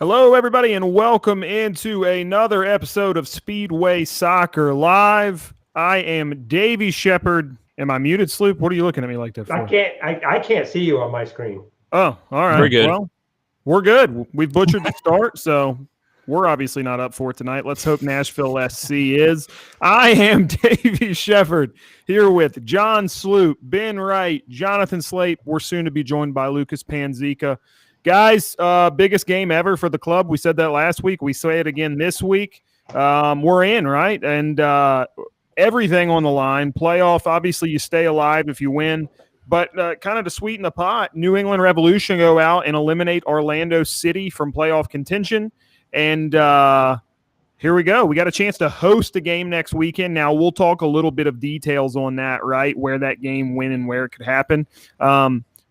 Hello, everybody, and welcome into another episode of Speedway Soccer Live. I am Davey Shepard. Am I muted, Sloop? What are you looking at me like that for? I can't see you on my screen. Oh, all right. We're good. Well, we're good. We've butchered the start, so we're obviously not up for it tonight. Let's hope Nashville SC is. I am Davey Shepard here with John Sloop, Ben Wright, Jonathan Slate. We're soon to be joined by Lucas Panzica. Guys, biggest game ever for the club. We said that last week. We say it again this week. We're in, right? And everything on the line. Playoff, obviously you stay alive if you win. But kind of to sweeten the pot, New England Revolution go out and eliminate Orlando City from playoff contention. And here we go. We got a chance to host a game next weekend. Now, we'll talk a little bit of details on that, right, where that game went and where it could happen.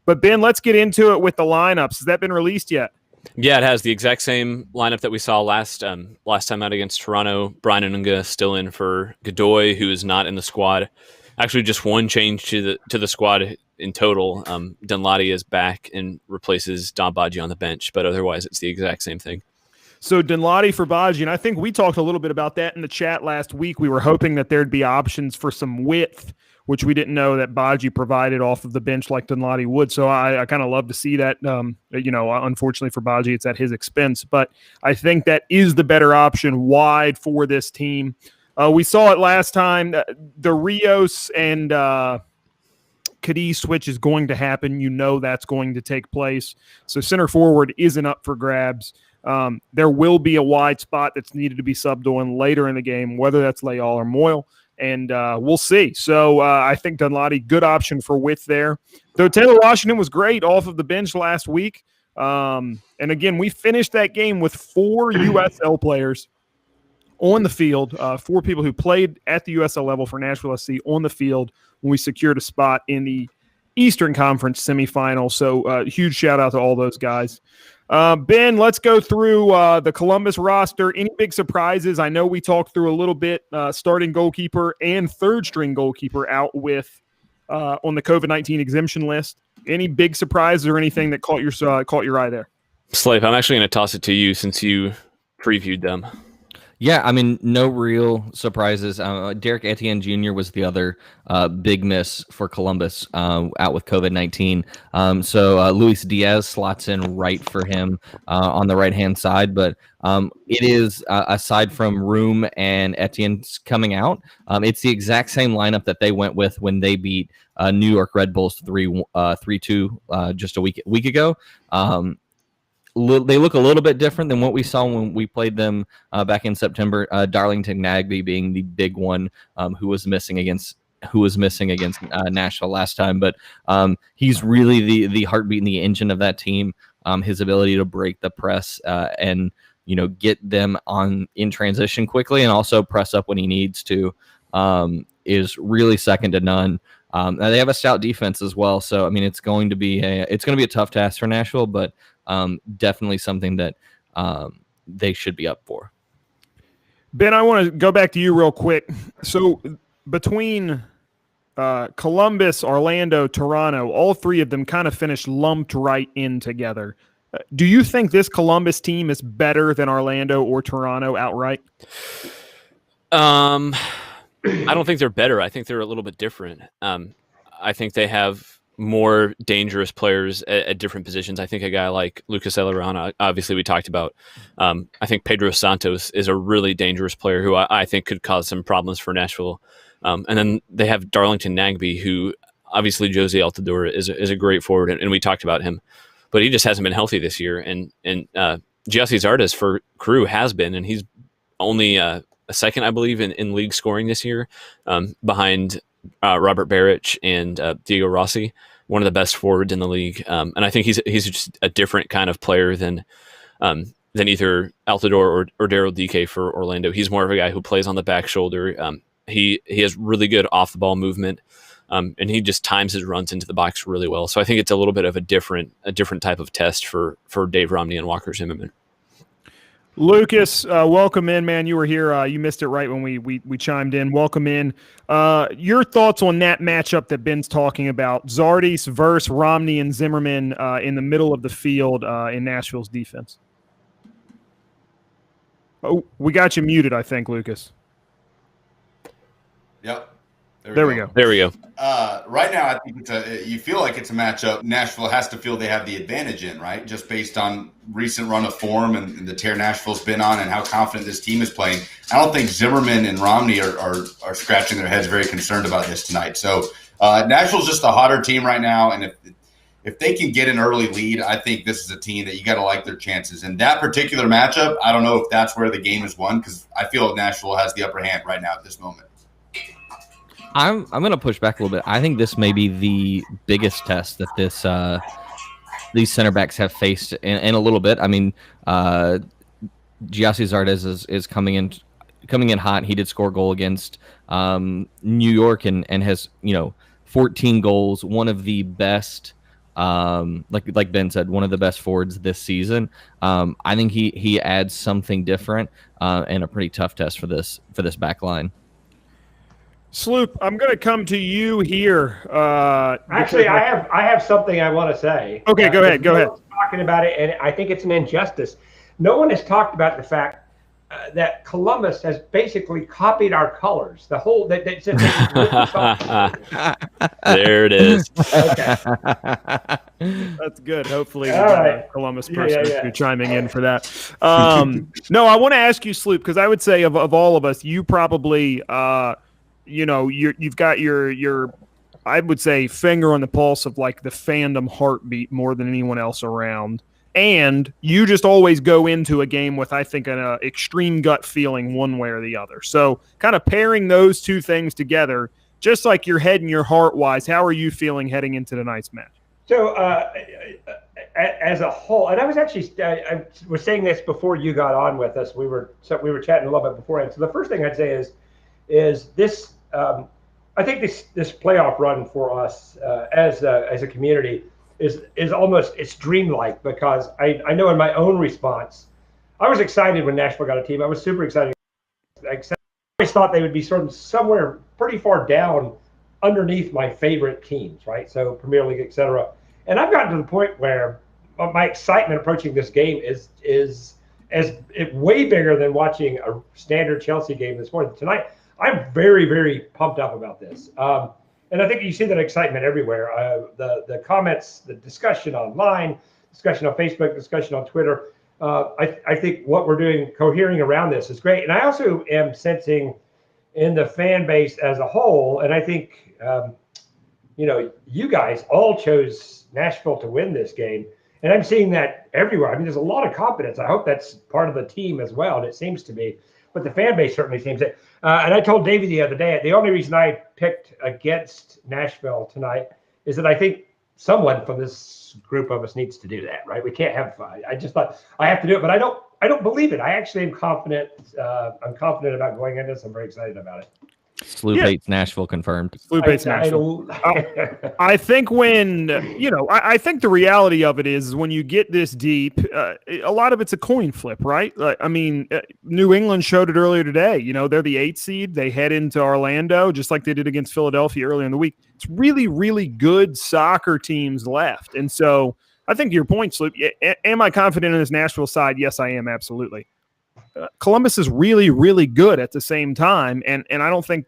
But, Ben, let's get into it with the lineups. Has that been released yet? Yeah, it has the exact same lineup that we saw last time out against Toronto. Brian Anunga still in for Godoy, who is not in the squad. Actually, just one change to the squad in total. Dunladi is back and replaces Don Badji on the bench, but otherwise it's the exact same thing. So Dunladi for Badji, and I think we talked a little bit about that in the chat last week. We were hoping that there'd be options for some width, which we didn't know that Badji provided off of the bench like Dunladi would. So I kind of love to see that. Unfortunately for Badji, it's at his expense. But I think that is the better option wide for this team. We saw it last time. The Rios and Cadiz switch is going to happen. You know that's going to take place. So center forward isn't up for grabs. There will be a wide spot that's needed to be subbed on later in the game, whether that's Leal or Moyle. And we'll see. So I think Dunladi, good option for width there. Though Taylor Washington was great off of the bench last week. And again, we finished that game with 4 USL players on the field, 4 people who played at the USL level for Nashville SC on the field when we secured a spot in the Eastern Conference semifinal. So huge shout out to all those guys. Ben, let's go through the Columbus roster. Any big surprises? I know we talked through a little bit starting goalkeeper and third-string goalkeeper out with on the COVID-19 exemption list. Any big surprises or anything that caught your eye there? Slave, I'm actually going to toss it to you since you previewed them. Yeah, I mean, no real surprises. Derek Etienne Jr. was the other big miss for Columbus out with COVID-19. So Luis Diaz slots in right for him on the right-hand side. But it is, aside from Room and Etienne's coming out, it's the exact same lineup that they went with when they beat New York Red Bulls 3-2 just a week ago. They look a little bit different than what we saw when we played them back in September. Darlington Nagbe being the big one who was missing against Nashville last time, but he's really the heartbeat and the engine of that team. His ability to break the press and get them in transition quickly and also press up when he needs to is really second to none. They have a stout defense as well, so I mean it's going to be a tough task for Nashville, but definitely something that they should be up for. Ben, I want to go back to you real quick. So between Columbus, Orlando, Toronto, all 3 of them kind of finished lumped right in together. Do you think this Columbus team is better than Orlando or Toronto outright? I don't think they're better. I think they're a little bit different. I think they have more dangerous players at different positions. I think a guy like Lucas Elorana, obviously we talked about. I think Pedro Santos is a really dangerous player who I think could cause some problems for Nashville. And then they have Darlington Nagbe, who obviously Jose Altidore is a great forward, and we talked about him, but he just hasn't been healthy this year. And Giassi Zardes for Crew has been, and he's only a second, I believe, in league scoring this year, behind Robert Baric and Diego Rossi, one of the best forwards in the league. And I think he's just a different kind of player than either Altidore or Daryl DK for Orlando. He's more of a guy who plays on the back shoulder. He has really good off the ball movement, and he just times his runs into the box really well. So I think it's a little bit of a different type of test for Dave Romney and Walker Zimmerman. Lucas, welcome in, man. You were here. You missed it right when we chimed in. Welcome in. Your thoughts on that matchup that Ben's talking about, Zardes versus Romney and Zimmerman in the middle of the field in Nashville's defense? Oh, we got you muted, I think, Lucas. Yep. There we go. There we go. Right now, I think you feel like it's a matchup Nashville has to feel they have the advantage in, right? Just based on recent run of form and the tear Nashville's been on and how confident this team is playing. I don't think Zimmerman and Romney are scratching their heads very concerned about this tonight. So Nashville's just the hotter team right now, and if they can get an early lead, I think this is a team that you got to like their chances. In that particular matchup, I don't know if that's where the game is won because I feel Nashville has the upper hand right now at this moment. I'm going to push back a little bit. I think this may be the biggest test that these center backs have faced in a little bit. I mean, Giassi Zardes is coming in hot. He did score a goal against New York and has 14 goals. One of the best, like Ben said, one of the best forwards this season. I think he adds something different and a pretty tough test for this back line. Sloop, I'm going to come to you here. Actually, I have something I want to say. Okay, go ahead. Go ahead. Talking about it, and I think it's an injustice. No one has talked about the fact that Columbus has basically copied our colors. The whole that there it is. Okay. That's good. Hopefully, All right. Columbus person Yeah. be chiming in for that. No, I want to ask you, Sloop, because I would say of all of us, you probably you've got your I would say finger on the pulse of like the fandom heartbeat more than anyone else around. And you just always go into a game with, I think, an extreme gut feeling one way or the other. So kind of pairing those two things together, just like your head and your heart wise, how are you feeling heading into tonight's match? So as a whole, and I was actually I was saying this before you got on with us. We were chatting a little bit beforehand. So the first thing I'd say is this. I think this playoff run for us as a community is almost it's dreamlike because I know in my own response, I was excited when Nashville got a team. I was super excited. I always thought they would be sort of somewhere pretty far down underneath my favorite teams, right? So Premier League, et cetera. And I've gotten to the point where my excitement approaching this game is way bigger than watching a standard Chelsea game this morning. Tonight, I'm very, very pumped up about this. And I think you see that excitement everywhere. The comments, the discussion online, discussion on Facebook, discussion on Twitter. I think what we're doing, cohering around this is great. And I also am sensing in the fan base as a whole, and I think, you guys all chose Nashville to win this game. And I'm seeing that everywhere. I mean, there's a lot of confidence. I hope that's part of the team as well. And it seems to be. But the fan base certainly seems it. And I told Davey the other day, the only reason I picked against Nashville tonight is that I think someone from this group of us needs to do that, right? We can't have fun. I just thought I have to do it, but I don't believe it. I actually am confident. I'm confident about going into this. I'm very excited about it. Sloop hates Nashville confirmed. Sloop hates Nashville. I think when, I think the reality of it is when you get this deep, a lot of it's a coin flip, right? I mean, New England showed it earlier today. They're the 8th seed. They head into Orlando just like they did against Philadelphia earlier in the week. It's really, really good soccer teams left. And so I think to your point, Sloop, am I confident in this Nashville side? Yes, I am. Absolutely. Columbus is really, really good at the same time. And I don't think,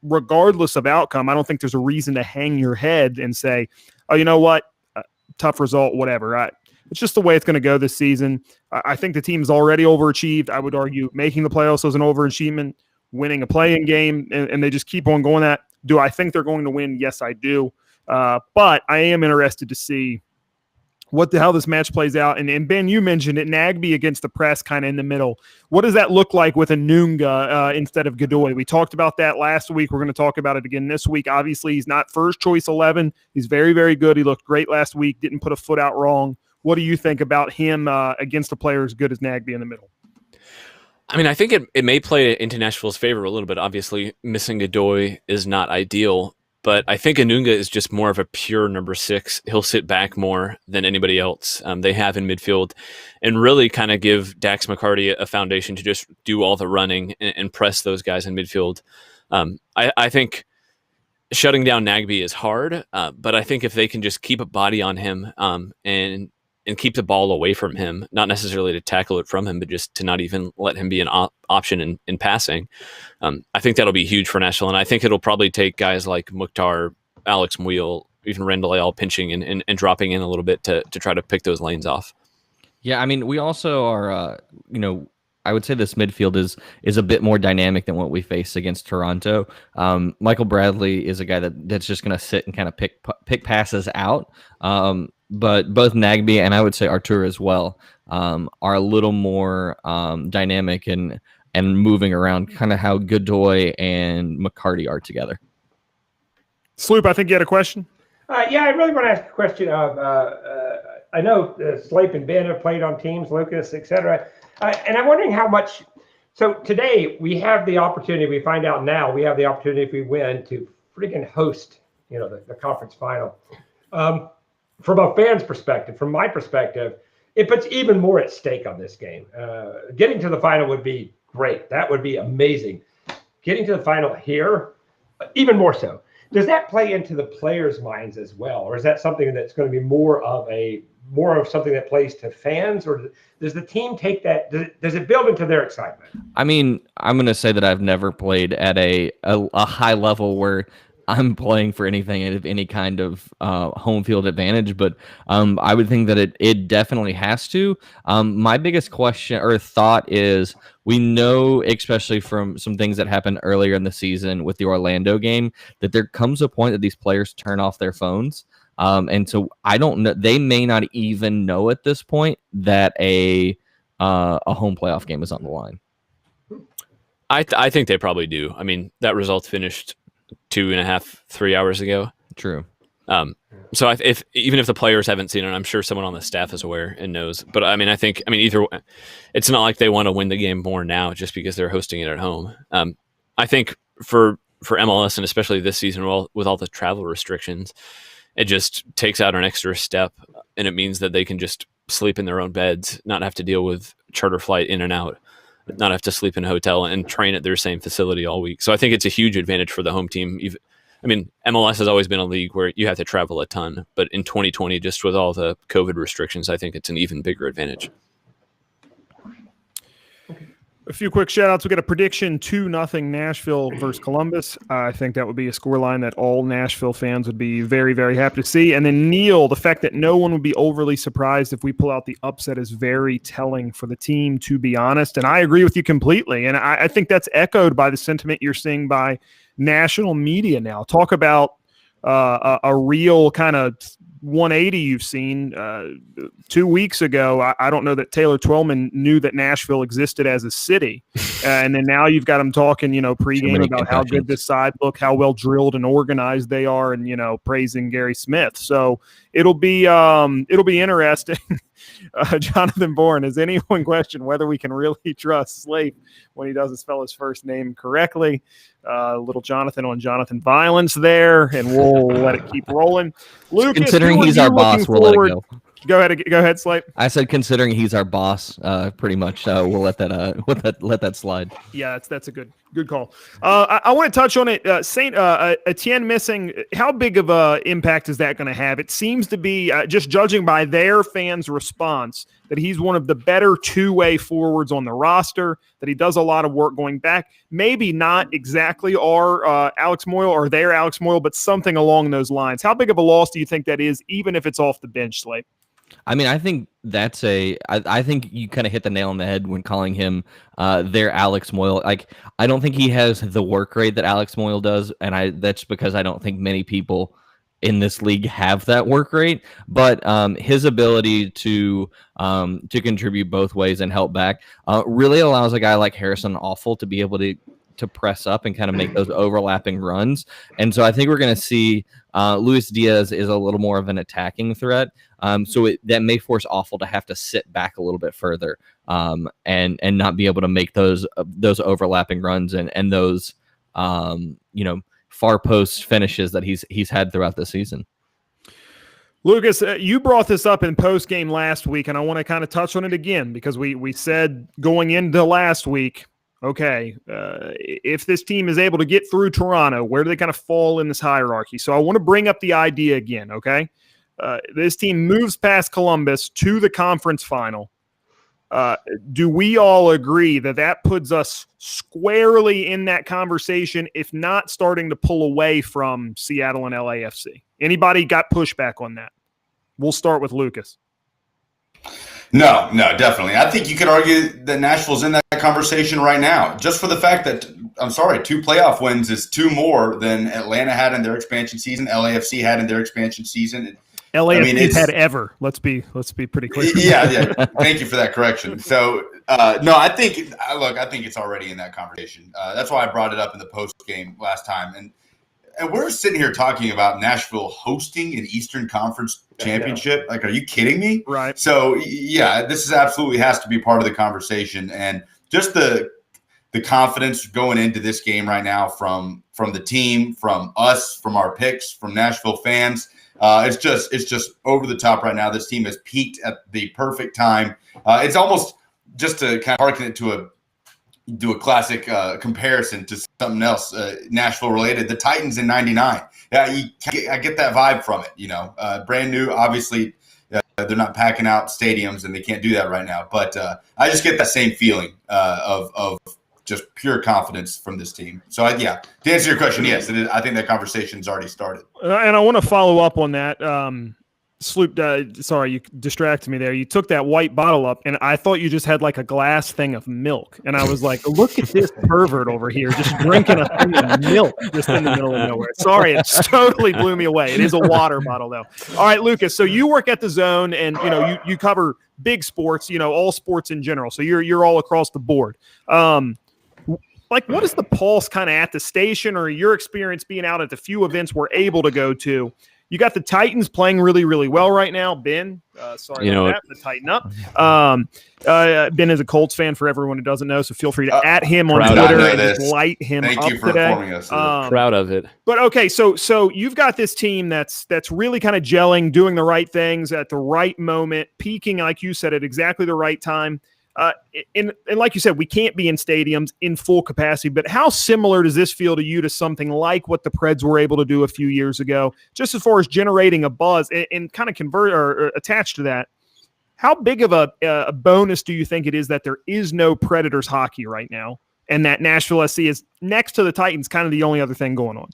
regardless of outcome, I don't think there's a reason to hang your head and say, oh, you know what? Tough result, whatever. It's just the way it's going to go this season. I think the team's already overachieved. I would argue making the playoffs was an overachievement, winning a play-in game, and they just keep on going that. Do I think they're going to win? Yes, I do. But I am interested to see how this match plays out. And Ben, you mentioned it, Nagbe against the press kind of in the middle. What does that look like with Anunga instead of Godoy? We talked about that last week. We're going to talk about it again this week. Obviously, he's not first choice 11. He's very, very good. He looked great last week, didn't put a foot out wrong. What do you think about him against a player as good as Nagbe in the middle? I mean, I think it may play into Nashville's favor a little bit. Obviously, missing Godoy is not ideal. But I think Anunga is just more of a pure number 6. He'll sit back more than anybody else they have in midfield and really kind of give Dax McCarty a foundation to just do all the running and press those guys in midfield. I think shutting down Nagbe is hard, but I think if they can just keep a body on him and and keep the ball away from him, not necessarily to tackle it from him, but just to not even let him be an option in passing. I think that'll be huge for Nashville, and I think it'll probably take guys like Mukhtar, Alex Muyl, even Rendell all pinching and dropping in a little bit to try to pick those lanes off. Yeah, I mean, we also are, I would say this midfield is a bit more dynamic than what we faced against Toronto. Michael Bradley is a guy that's just going to sit and kind of pick passes out. But both Nagbe and I would say Artur as well are a little more dynamic and moving around, kind of how Godoy and McCarty are together. Sloop, I think you had a question. Yeah, I really want to ask a question of. I know Slape and Ben have played on teams, Lucas, etc. And I'm wondering how much. So today we have the opportunity. We find out now we have the opportunity if we win to freaking host, the conference final. From a fan's perspective, from my perspective, it puts even more at stake on this game. Getting to the final would be great. That would be amazing. Getting to the final here, even more so. Does that play into the players' minds as well, or is that something that's going to be more of something that plays to fans, or does the team take that? Does it build into their excitement? I mean, I'm going to say that I've never played at a high level where I'm playing for anything of any kind of home field advantage, but I would think that it definitely has to. My biggest question or thought is, we know, especially from some things that happened earlier in the season with the Orlando game, that there comes a point that these players turn off their phones. And so I don't know. They may not even know at this point that a home playoff game is on the line. I think they probably do. I mean, that result finished 2.5, 3 hours ago. True. So even if the players haven't seen it, I'm sure someone on the staff is aware and knows. But I mean, either it's not like they want to win the game more now just because they're hosting it at home. I think for MLS and especially this season with all the travel restrictions, it just takes out an extra step, and it means that they can just sleep in their own beds, not have to deal with charter flight in and out, not have to sleep in a hotel and train at their same facility all week. So I think it's a huge advantage for the home team. MLS has always been a league where you have to travel a ton, but in 2020, just with all the COVID restrictions, I think it's an even bigger advantage. A few quick shout-outs. We got a prediction 2-0 Nashville versus Columbus. I think that would be a scoreline that all Nashville fans would be very, very happy to see. And then Neil, the fact that no one would be overly surprised if we pull out the upset is very telling for the team, to be honest. And I agree with you completely. And I think that's echoed by the sentiment you're seeing by national media now. Talk about a real kind of 180 you've seen. 2 weeks ago, I don't know that Taylor Twellman knew that Nashville existed as a city. And then now you've got him talking, pregame about how good this side look, how well drilled and organized they are, and, praising Gary Smith. So it'll be interesting. Jonathan Bourne, has anyone questioned whether we can really trust Slate when he doesn't spell his first name correctly? Little Jonathan on Jonathan violence there, and we'll let it keep rolling. Lucas, considering he's our boss, we'll let it go. Go ahead, Slate. I said, considering he's our boss, pretty much. We'll let that slide. Yeah, that's a good call. I want to touch on it. Etienne missing. How big of a impact is that going to have? It seems to be, just judging by their fans' response, that he's one of the better two-way forwards on the roster, that he does a lot of work going back. Maybe not exactly our Alex Muyl or their Alex Muyl, but something along those lines. How big of a loss do you think that is, even if it's off the bench, Slate? I mean, I think that's I think you kind of hit the nail on the head when calling him their Alex Muyl. Like, I don't think he has the work rate that Alex Muyl does, and that's because I don't think many people in this league have that work rate. But his ability to contribute both ways and help back really allows a guy like Harrison Awful to be able to press up and kind of make those overlapping runs. And so I think we're going to see Luis Diaz is a little more of an attacking threat. That may force Awful to have to sit back a little bit further and not be able to make those overlapping runs and those far post finishes that he's had throughout the season. Lucas, you brought this up in post game last week, and I want to kind of touch on it again because we said going into last week, okay, if this team is able to get through Toronto, where do they kind of fall in this hierarchy? So I want to bring up the idea again, okay? This team moves past Columbus to the conference final. Do we all agree that puts us squarely in that conversation, if not starting to pull away from Seattle and LAFC? Anybody got pushback on that? We'll start with Lucas. No, definitely. I think you could argue that Nashville's in that conversation right now, just for the fact that, 2 playoff wins is 2 more than Atlanta had in their expansion season, LAFC had in their expansion season. LAFC's had ever. Let's be pretty clear. Yeah. Thank you for that correction. So, no, I think it's already in that conversation. That's why I brought it up in the post game last time. And we're sitting here talking about Nashville hosting an Eastern Conference championship. Like, are you kidding me? Right. So, yeah, this is absolutely has to be part of the conversation. And just the confidence going into this game right now from the team, from us, from our picks, from Nashville fans. It's just over the top right now. This team has peaked at the perfect time. It's almost, just to kind of harken it to do a classic comparison to something else, Nashville related, the Titans in '99. Yeah, I get that vibe from it. Brand new, obviously. They're not packing out stadiums, and they can't do that right now. But I just get that same feeling of just pure confidence from this team. So, to answer your question, yes, it is. I think that conversation's already started. And I want to follow up on that. Sloop, sorry, you distracted me there. You took that white bottle up, and I thought you just had like a glass thing of milk. And I was like, look at this pervert over here just drinking a thing of milk just in the middle of nowhere. Sorry, it just totally blew me away. It is a water bottle, though. All right, Lucas, so you work at the Zone, and you cover big sports, all sports in general. So you're all across the board. What is the pulse kind of at the station, or your experience being out at the few events we're able to go to? You got the Titans playing really, really well right now. Ben, sorry about that, but tighten up. Ben is a Colts fan for everyone who doesn't know, so feel free to at him on Twitter and just light him Thank up you for today. informing us. Proud of it. But okay, so you've got this team that's really kind of gelling, doing the right things at the right moment, peaking, like you said, at exactly the right time. And like you said, we can't be in stadiums in full capacity, but how similar does this feel to you to something like what the Preds were able to do a few years ago, just as far as generating a buzz and kind of convert or attached to that? How big of a bonus do you think it is that there is no Predators hockey right now, and that Nashville SC is next to the Titans kind of the only other thing going on?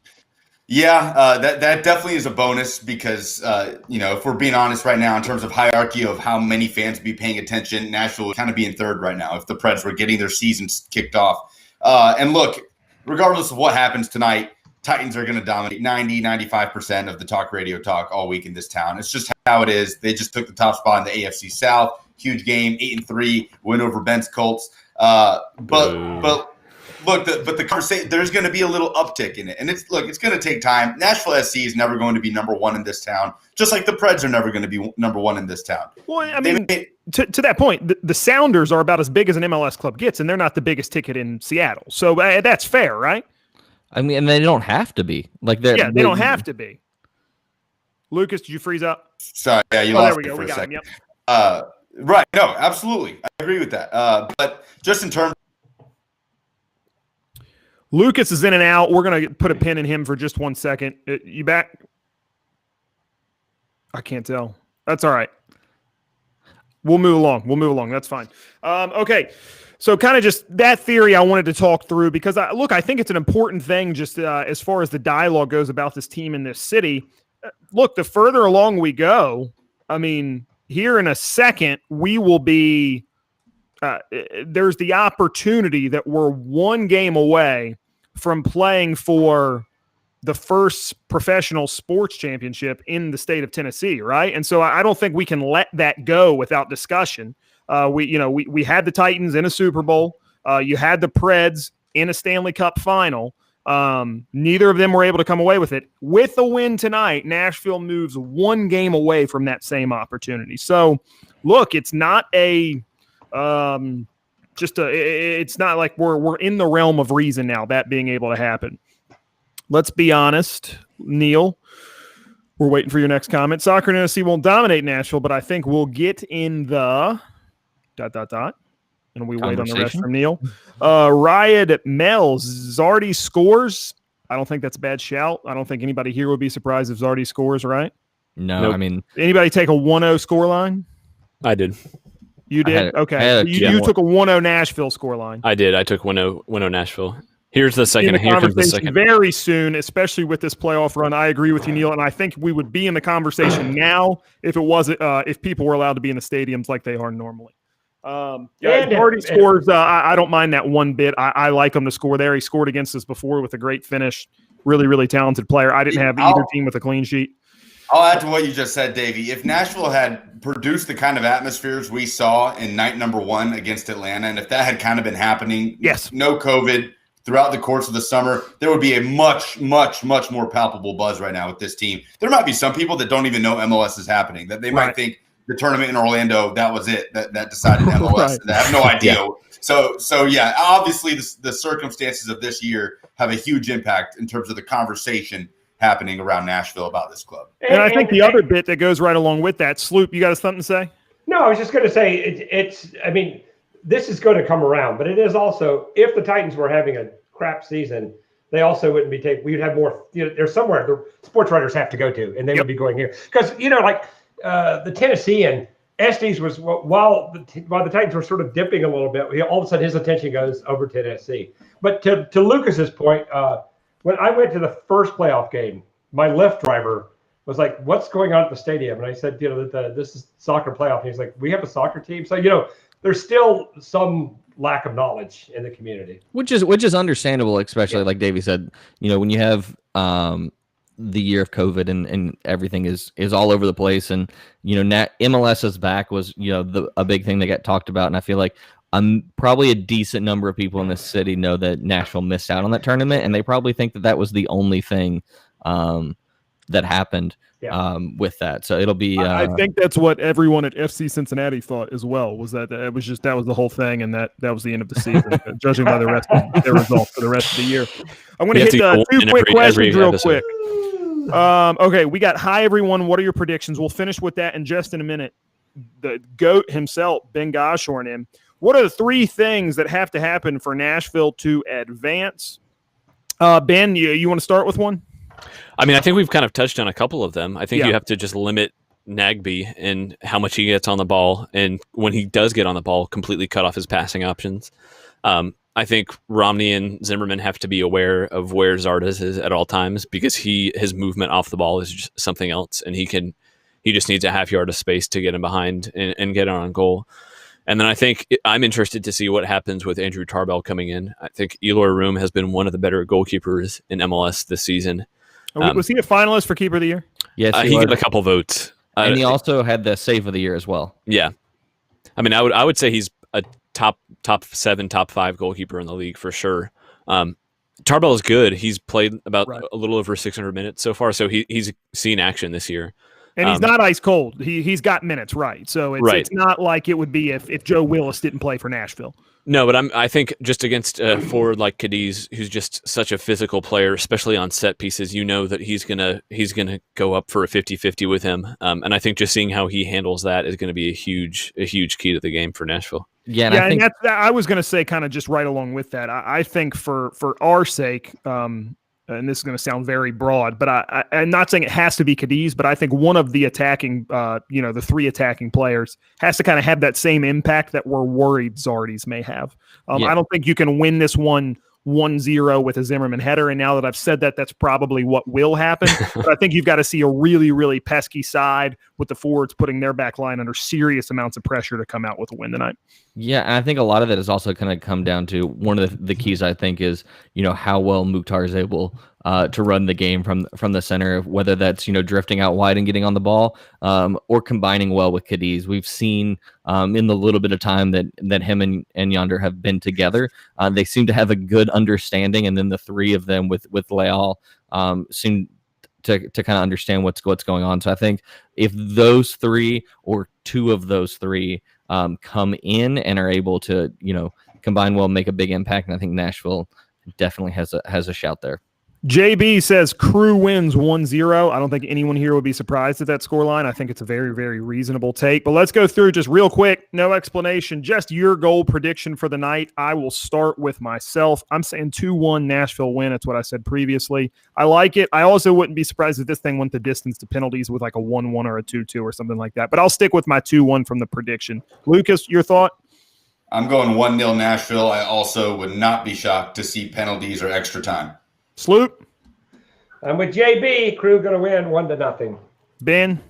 Yeah, that definitely is a bonus because, if we're being honest right now in terms of hierarchy of how many fans be paying attention, Nashville would kind of be in third right now if the Preds were getting their seasons kicked off. And look, regardless of what happens tonight, Titans are going to dominate 90-95% of the talk radio talk all week in this town. It's just how it is. They just took the top spot in the AFC South. Huge game, 8-3, win over Ben's Colts. But look, the conversation, there's going to be a little uptick in it. And it's going to take time. Nashville SC is never going to be number one in this town, just like the Preds are never going to be number one in this town. Well, I mean, to that point, the Sounders are about as big as an MLS club gets, and they're not the biggest ticket in Seattle. So that's fair, right? I mean, and they don't have to be. They don't have to be. Lucas, did you freeze up? Sorry, yeah, you lost there we me go. for We a got him, second. yep. Right, no, absolutely. I agree with that. But just in terms Lucas is in and out. We're going to put a pin in him for just 1 second. You back? I can't tell. That's all right. We'll move along. That's fine. Okay. So kind of just that theory I wanted to talk through because, I think it's an important thing just as far as the dialogue goes about this team in this city. Look, the further along we go, I mean, here in a second, we will be there's the opportunity that we're one game away from playing for the first professional sports championship in the state of Tennessee, right? And so I don't think we can let that go without discussion. We had the Titans in a Super Bowl. You had the Preds in a Stanley Cup final. Neither of them were able to come away with it. With a win tonight, Nashville moves one game away from that same opportunity. So, look, it's not a it's not like we're in the realm of reason now, that being able to happen. Let's be honest, Neil. We're waiting for your next comment. Soccer in Tennessee won't dominate Nashville, but I think we'll get in the ... And we wait on the rest from Neil. Riot Mel's Zardy scores. I don't think that's a bad shout. I don't think anybody here would be surprised if Zardy scores, right? No, Nope. I mean, Anybody take a 1-0 scoreline? I did. You I did? had Okay. a You took a 1-0 Nashville scoreline. I did. I took 1-0 Nashville. Here's the In second. the Here comes the conversation second. very soon, especially with this playoff run. I agree with you, Neil, and I think we would be in the conversation now if it wasn't if people were allowed to be in the stadiums like they are normally. Hardy scores. I don't mind that one bit. I like him to score there. He scored against us before with a great finish. Really, really talented player. I didn't have either team with a clean sheet. I'll add to what you just said, Davey. If Nashville had produced the kind of atmospheres we saw in night number 1 against Atlanta, and if that had kind of been happening, yes, no COVID throughout the course of the summer, there would be a much, much, much more palpable buzz right now with this team. There might be some people that don't even know MLS is happening, that they might think the tournament in Orlando, that was it, that decided MLS. Right. They have no idea. Yeah. So yeah, obviously the circumstances of this year have a huge impact in terms of the conversation happening around Nashville about this club. And I think the other bit that goes right along with that, Sloop, you got something to say? No, I was just going to say it's. I mean, this is going to come around, but it is also, if the Titans were having a crap season, they also wouldn't be taking. We'd have more. There's somewhere the sports writers have to go to, and they would be going here because like the Tennessean Estes was while the Titans were sort of dipping a little bit, all of a sudden his attention goes over to Tennessee. But to Lucas's point. When I went to the first playoff game, my Lyft driver was like, "What's going on at the stadium?" And I said, this is soccer playoff." And he's like, "We have a soccer team." So, there's still some lack of knowledge in the community. Which is understandable, especially like Davey said, when you have the year of COVID and everything is all over the place. And, MLS's back was, a big thing that got talked about. And I feel like probably a decent number of people in this city know that Nashville missed out on that tournament, and they probably think that was the only thing that happened with that. So it'll be. I think that's what everyone at FC Cincinnati thought as well. Was that it was just that was the whole thing, and that was the end of the season, judging by the rest of their results for the rest of the year. I'm going to hit 2 quick questions real quick. Okay, we got hi everyone. What are your predictions? We'll finish with that in just in a minute. The GOAT himself, Ben Goshorn, what are the 3 things that have to happen for Nashville to advance? Ben, you want to start with one? I mean, I think we've kind of touched on a couple of them. I think you have to just limit Nagbe and how much he gets on the ball. And when he does get on the ball, completely cut off his passing options. I think Romney and Zimmerman have to be aware of where Zardes is at all times because his movement off the ball is just something else. And he just needs a half yard of space to get him behind and get on goal. And then I think I'm interested to see what happens with Andrew Tarbell coming in. I think Eloy Room has been one of the better goalkeepers in MLS this season. Was he a finalist for Keeper of the Year? Yes, he got a couple votes. And he also had the Save of the Year as well. Yeah. I mean, I would say he's a top 7, top 5 goalkeeper in the league for sure. Tarbell is good. He's played about a little over 600 minutes so far, so he's seen action this year. And he's not ice cold. He's got minutes, right? So it's not like it would be if Joe Willis didn't play for Nashville. No, but I think just against a forward like Cadiz, who's just such a physical player, especially on set pieces, that he's gonna go up for a 50-50 with him. And I think just seeing how he handles that is going to be a huge key to the game for Nashville. Yeah, and I was going to say kind of just right along with that. I think for our sake, and this is going to sound very broad, but I'm not saying it has to be Cadiz, but I think one of the attacking, the 3 attacking players has to kind of have that same impact that we're worried Zardes may have. I don't think you can win this one 1-0 with a Zimmerman header. And now that I've said that, that's probably what will happen. But I think you've got to see a really, really pesky side with the forwards putting their back line under serious amounts of pressure to come out with a win tonight. Yeah, and I think a lot of that is also going to come down to one of the keys, I think, is, how well Mukhtar is able to run the game from the center, whether that's, drifting out wide and getting on the ball or combining well with Cadiz. We've seen in the little bit of time that him and Yonder have been together, they seem to have a good understanding. And then the 3 of them with Leal seem to kind of understand what's going on. So I think if those 3 or 2 of those 3 come in and are able to, combine well, make a big impact. And I think Nashville definitely has a shout there. JB says Crew wins 1-0. I don't think anyone here would be surprised at that scoreline. I think it's a very, very reasonable take. But let's go through just real quick. No explanation. Just your goal prediction for the night. I will start with myself. I'm saying 2-1 Nashville win. That's what I said previously. I like it. I also wouldn't be surprised if this thing went the distance to penalties with like a 1-1 or a 2-2 or something like that. But I'll stick with my 2-1 from the prediction. Lucas, your thought? I'm going 1-0 Nashville. I also would not be shocked to see penalties or extra time. Sloop? I'm with JB. Crew going to win 1-0. Ben?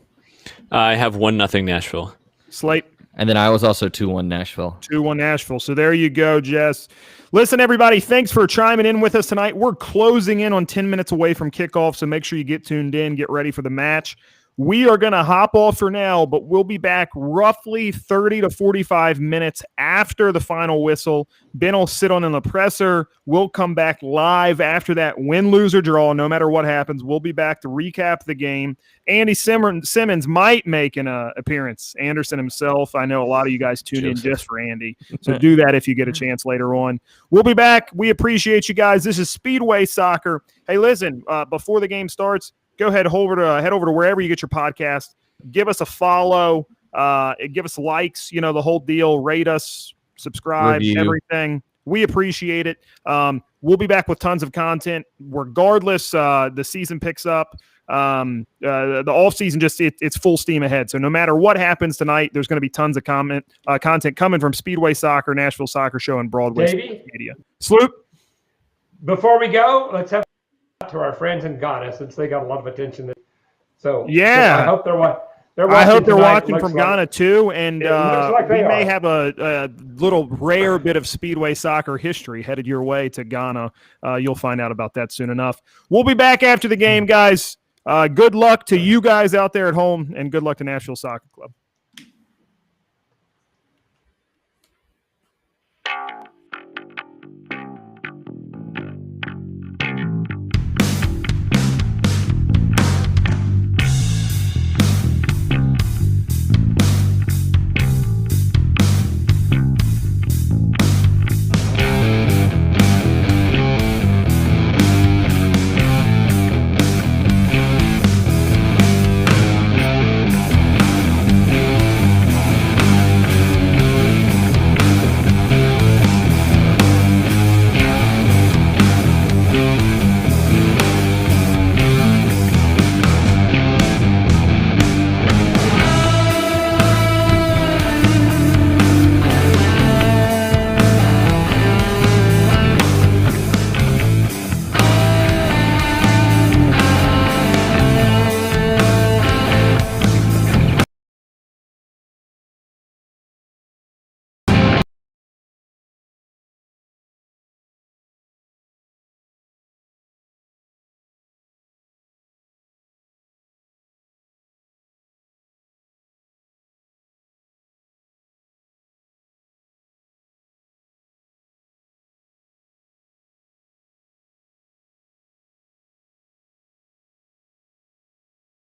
I have 1-0 Nashville. Slate? And then I was also 2-1 Nashville. 2-1 Nashville. So there you go, Jess. Listen, everybody, thanks for chiming in with us tonight. We're closing in on 10 minutes away from kickoff, so make sure you get tuned in, get ready for the match. We are going to hop off for now, but we'll be back roughly 30 to 45 minutes after the final whistle. Ben will sit on in the presser. We'll come back live after that win, lose, or draw. No matter what happens, we'll be back to recap the game. Andy Simmons might make an appearance. Anderson himself. I know a lot of you guys tune in just for Andy, so do that if you get a chance later on. We'll be back. We appreciate you guys. This is Speedway Soccer. Hey, listen, before the game starts, go ahead, head over to wherever you get your podcast. Give us a follow. Give us likes, the whole deal. Rate us, subscribe, Review. Everything. We appreciate it. We'll be back with tons of content. Regardless, the season picks up. The off season it's full steam ahead. So no matter what happens tonight, there's going to be tons of content coming from Speedway Soccer, Nashville Soccer Show, and Broadway Media. Sloop. Before we go, let's have to our friends in Ghana, since they got a lot of attention. So yeah, I hope they're watching. I hope they're tonight. watching from Ghana too, and we may are. have a little rare bit of Speedway Soccer history headed your way to Ghana. You'll find out about that soon enough. We'll be back after the game, guys. Good luck to you guys out there at home, and good luck to Nashville Soccer Club.